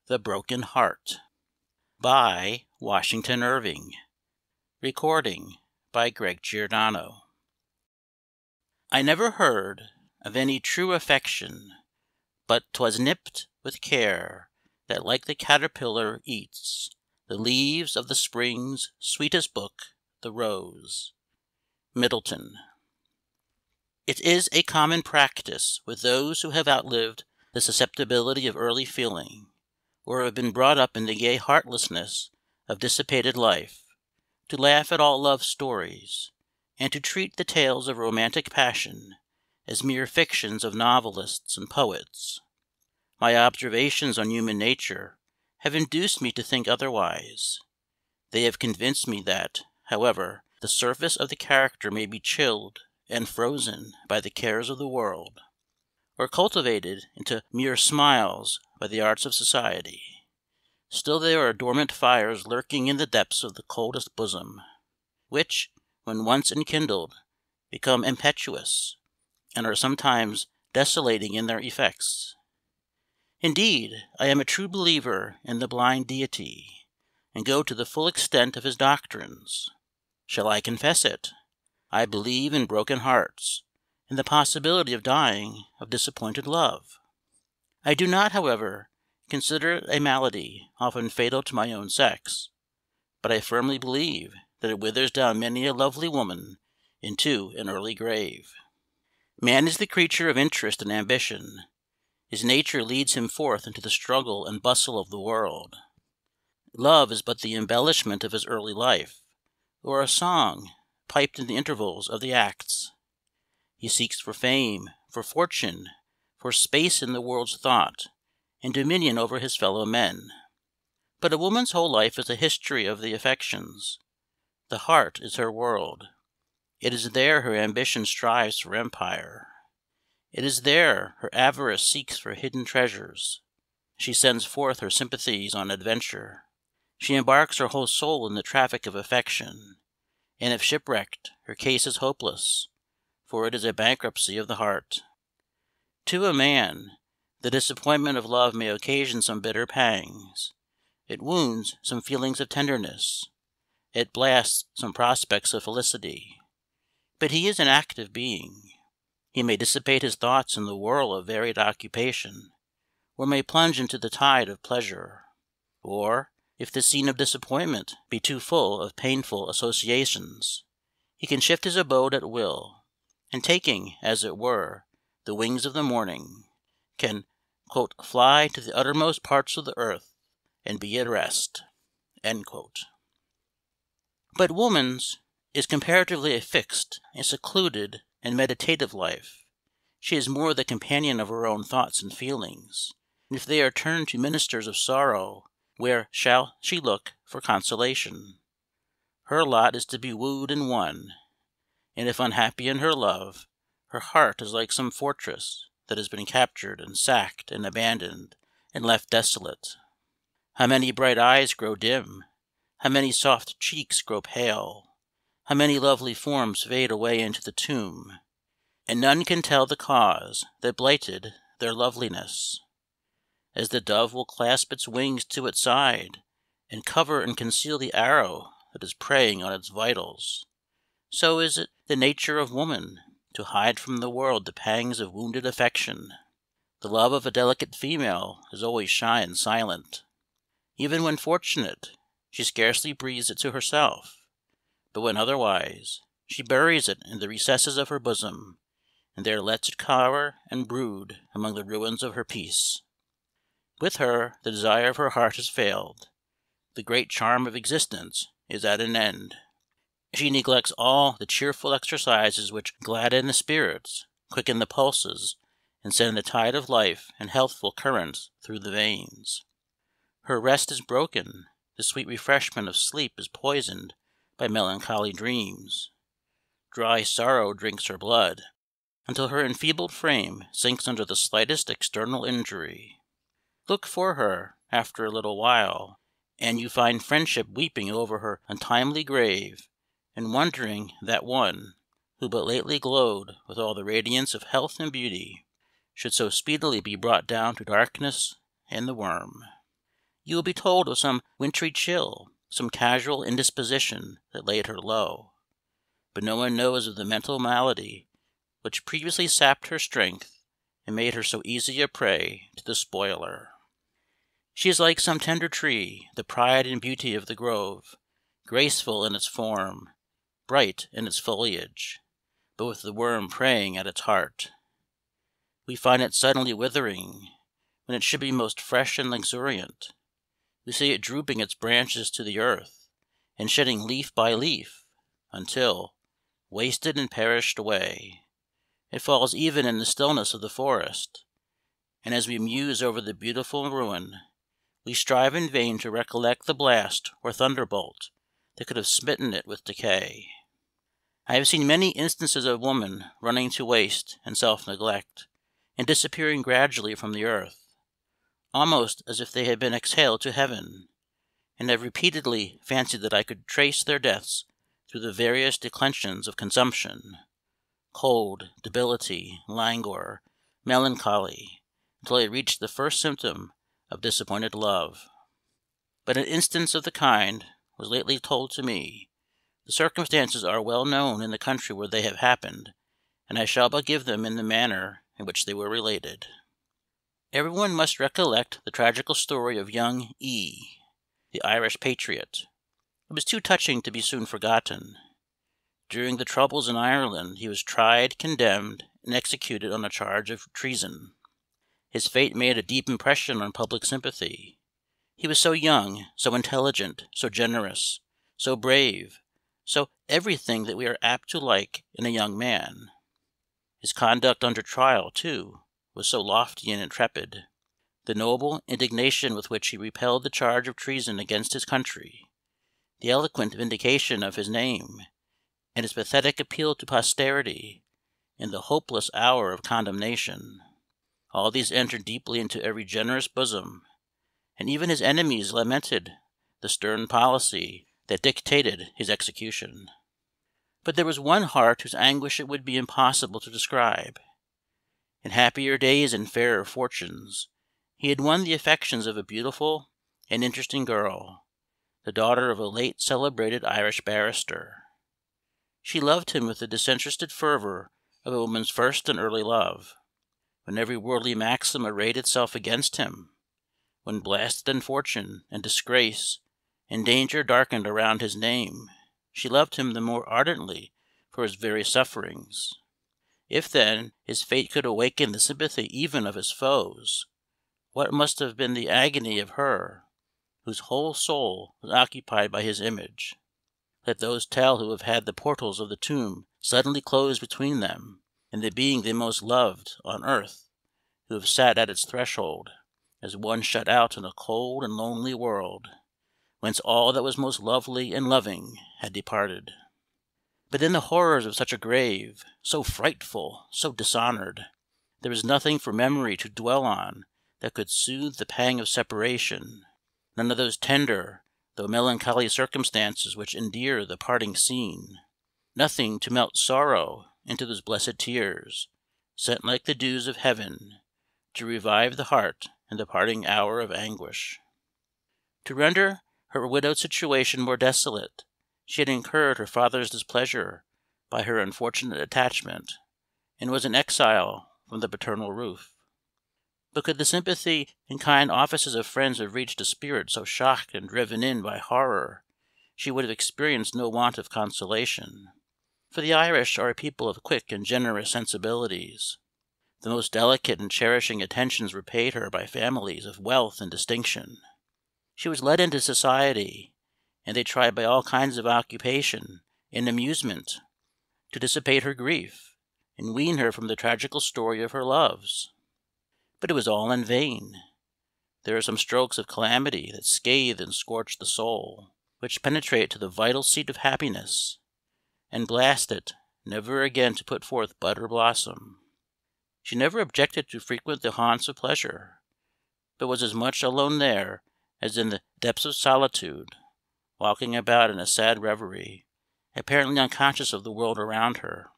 The Broken Heart by Washington Irving. Recording by Giordano. I never heard of any true affection, but 'twas nipped with care, that like the caterpillar eats the leaves of the spring's sweetest book, the rose. Middleton. It is a common practice with those who have outlived the susceptibility of early feeling, or have been brought up in the gay heartlessness of dissipated life, to laugh at all love stories, and to treat the tales of romantic passion as mere fictions of novelists and poets. My observations on human nature have induced me to think otherwise. They have convinced me that, however, the surface of the character may be chilled and frozen by the cares of the world, or cultivated into mere smiles by the arts of society, still there are dormant fires lurking in the depths of the coldest bosom, which, when once enkindled, become impetuous, and are sometimes desolating in their effects. Indeed, I am a true believer in the blind Deity, and go to the full extent of his doctrines. Shall I confess it? I believe in broken hearts, and the possibility of dying of disappointed love. I do not, however, consider it a malady often fatal to my own sex, but I firmly believe that it withers down many a lovely woman into an early grave. Man is the creature of interest and ambition. His nature leads him forth into the struggle and bustle of the world. Love is but the embellishment of his early life, or a song piped in the intervals of the acts. He seeks for fame, for fortune, for space in the world's thought, and dominion over his fellow men. But a woman's whole life is a history of the affections. The heart is her world. It is there her ambition strives for empire. It is there her avarice seeks for hidden treasures. She sends forth her sympathies on adventure. She embarks her whole soul in the traffic of affection, and if shipwrecked, her case is hopeless, for it is a bankruptcy of the heart. To a man, the disappointment of love may occasion some bitter pangs. It wounds some feelings of tenderness. It blasts some prospects of felicity. But he is an active being. He may dissipate his thoughts in the whirl of varied occupation, or may plunge into the tide of pleasure. Or, if the scene of disappointment be too full of painful associations, he can shift his abode at will, and taking, as it were, the wings of the morning, can fly to the uttermost parts of the earth, and be at rest." But woman's is comparatively a fixed, a secluded, and meditative life. She is more the companion of her own thoughts and feelings, and if they are turned to ministers of sorrow, where shall she look for consolation? Her lot is to be wooed and won, and if unhappy in her love, her heart is like some fortress that has been captured and sacked and abandoned and left desolate. How many bright eyes grow dim, how many soft cheeks grow pale, how many lovely forms fade away into the tomb, and none can tell the cause that blighted their loveliness. As the dove will clasp its wings to its side, and cover and conceal the arrow that is preying on its vitals, so is it the nature of woman to hide from the world the pangs of wounded affection. The love of a delicate female is always shy and silent. Even when fortunate, she scarcely breathes it to herself, but when otherwise, she buries it in the recesses of her bosom, and there lets it cower and brood among the ruins of her peace. With her, the desire of her heart has failed. The great charm of existence is at an end. She neglects all the cheerful exercises which gladden the spirits, quicken the pulses, and send the tide of life and healthful currents through the veins. Her rest is broken, the sweet refreshment of sleep is poisoned by melancholy dreams. Dry sorrow drinks her blood, until her enfeebled frame sinks under the slightest external injury. Look for her, after a little while, and you find friendship weeping over her untimely grave, and wondering that one, who but lately glowed with all the radiance of health and beauty, should so speedily be brought down to darkness and the worm. You will be told of some wintry chill, some casual indisposition that laid her low, but no one knows of the mental malady which previously sapped her strength and made her so easy a prey to the spoiler. She is like some tender tree, the pride and beauty of the grove, graceful in its form, bright in its foliage, but with the worm preying at its heart. We find it suddenly withering, when it should be most fresh and luxuriant. We see it drooping its branches to the earth, and shedding leaf by leaf, until, wasted and perished away, it falls even in the stillness of the forest. And as we muse over the beautiful ruin, we strive in vain to recollect the blast or thunderbolt that could have smitten it with decay. I have seen many instances of women running to waste and self-neglect, and disappearing gradually from the earth, almost as if they had been exhaled to heaven, and have repeatedly fancied that I could trace their deaths through the various declensions of consumption, cold, debility, languor, melancholy, until I reached the first symptom of disappointed love. But an instance of the kind was lately told to me. The circumstances are well known in the country where they have happened, and I shall but give them in the manner in which they were related. Everyone must recollect the tragical story of young E., the Irish patriot. It was too touching to be soon forgotten. During the troubles in Ireland he was tried, condemned, and executed on a charge of treason. His fate made a deep impression on public sympathy. He was so young, so intelligent, so generous, so brave, so everything that we are apt to like in a young man. His conduct under trial, too, was so lofty and intrepid. The noble indignation with which he repelled the charge of treason against his country, the eloquent vindication of his name, and his pathetic appeal to posterity in the hopeless hour of condemnation, all these entered deeply into every generous bosom, and even his enemies lamented the stern policy that dictated his execution. But there was one heart whose anguish it would be impossible to describe. In happier days and fairer fortunes, he had won the affections of a beautiful and interesting girl, the daughter of a late celebrated Irish barrister. She loved him with the disinterested fervour of a woman's first and early love. When every worldly maxim arrayed itself against him, when blasted unfortune and disgrace and danger darkened around his name, she loved him the more ardently for his very sufferings. If, then, his fate could awaken the sympathy even of his foes, what must have been the agony of her whose whole soul was occupied by his image? Let those tell who have had the portals of the tomb suddenly closed between them and the being they most loved on earth, who have sat at its threshold, as one shut out in a cold and lonely world, whence all that was most lovely and loving had departed. But in the horrors of such a grave, so frightful, so dishonoured, there is nothing for memory to dwell on that could soothe the pang of separation, none of those tender though melancholy circumstances which endear the parting scene, nothing to melt sorrow into those blessed tears, sent like the dews of heaven, to revive the heart in the parting hour of anguish. To render her widowed situation more desolate, she had incurred her father's displeasure by her unfortunate attachment, and was an exile from the paternal roof. But could the sympathy and kind offices of friends have reached a spirit so shocked and driven in by horror, she would have experienced no want of consolation. For the Irish are a people of quick and generous sensibilities. The most delicate and cherishing attentions were paid her by families of wealth and distinction. She was led into society, and they tried by all kinds of occupation and amusement to dissipate her grief, and wean her from the tragical story of her loves. But it was all in vain. There are some strokes of calamity that scathe and scorch the soul, which penetrate to the vital seat of happiness, and blast it, never again to put forth bud or blossom. She never objected to frequent the haunts of pleasure, but was as much alone there as in the depths of solitude, walking about in a sad reverie, apparently unconscious of the world around her.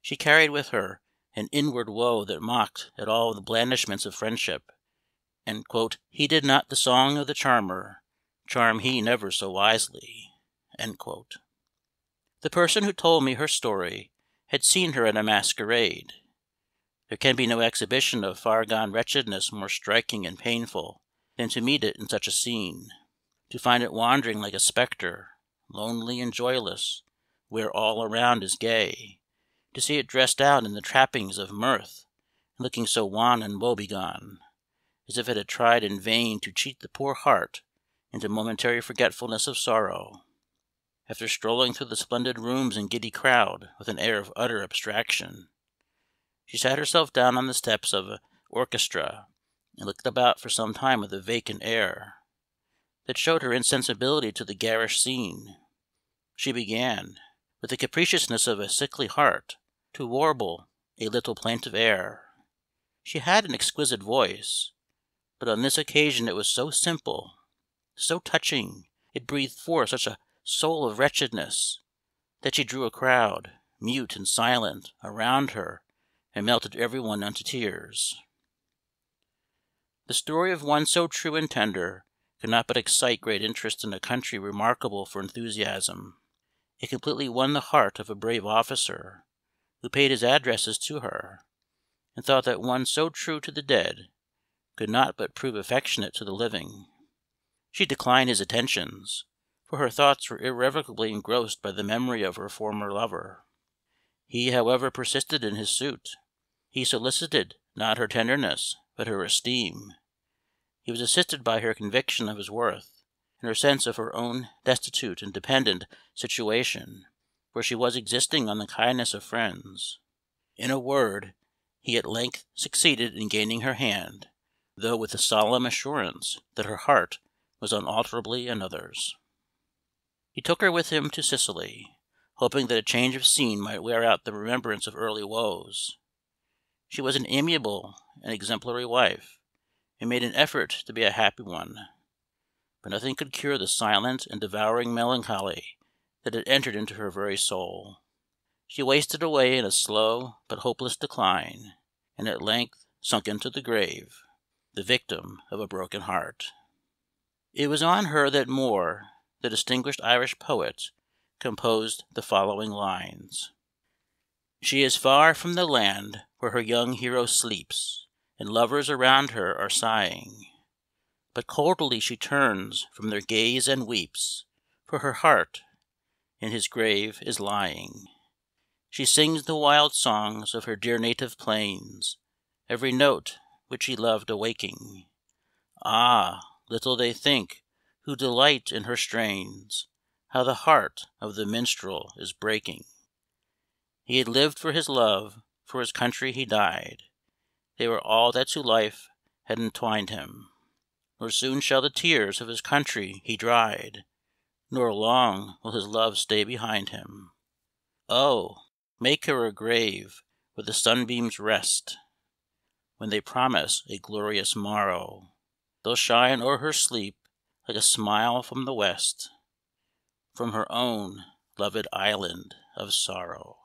She carried with her an inward woe that mocked at all the blandishments of friendship, and, "heeded not the song of the charmer, charm he never so wisely." The person who told me her story had seen her at a masquerade. There can be no exhibition of far-gone wretchedness more striking and painful than to meet it in such a scene, to find it wandering like a spectre, lonely and joyless, where all around is gay, to see it dressed out in the trappings of mirth, and looking so wan and woebegone, as if it had tried in vain to cheat the poor heart into momentary forgetfulness of sorrow. After strolling through the splendid rooms and giddy crowd with an air of utter abstraction, she sat herself down on the steps of an orchestra, and looked about for some time with a vacant air, that showed her insensibility to the garish scene. She began, with the capriciousness of a sickly heart, to warble a little plaintive air. She had an exquisite voice, but on this occasion it was so simple, so touching, it breathed forth such a soul of wretchedness, that she drew a crowd, mute and silent, around her, and melted everyone into tears. The story of one so true and tender could not but excite great interest in a country remarkable for enthusiasm. It completely won the heart of a brave officer, who paid his addresses to her, and thought that one so true to the dead could not but prove affectionate to the living. She declined his attentions, for her thoughts were irrevocably engrossed by the memory of her former lover. He, however, persisted in his suit. He solicited not her tenderness, but her esteem. He was assisted by her conviction of his worth, and her sense of her own destitute and dependent situation, for she was existing on the kindness of friends. In a word, he at length succeeded in gaining her hand, though with the solemn assurance that her heart was unalterably another's. He took her with him to Sicily, hoping that a change of scene might wear out the remembrance of early woes. She was an amiable and exemplary wife, and made an effort to be a happy one, but nothing could cure the silent and devouring melancholy that had entered into her very soul. She wasted away in a slow but hopeless decline, and at length sunk into the grave, the victim of a broken heart. It was on her that Moore, the distinguished Irish poet, composed the following lines: "She is far from the land where her young hero sleeps, and lovers around her are sighing, but coldly she turns from their gaze and weeps, for her heart in his grave is lying. She sings the wild songs of her dear native plains, every note which he loved awaking. Ah, little they think, who delight in her strains, how the heart of the minstrel is breaking. He had lived for his love, for his country he died, they were all that to life had entwined him, nor soon shall the tears of his country he dried, nor long will his love stay behind him. Oh, make her a grave where the sunbeams rest, when they promise a glorious morrow, they'll shine o'er her sleep like a smile from the west, from her own loved island of sorrow."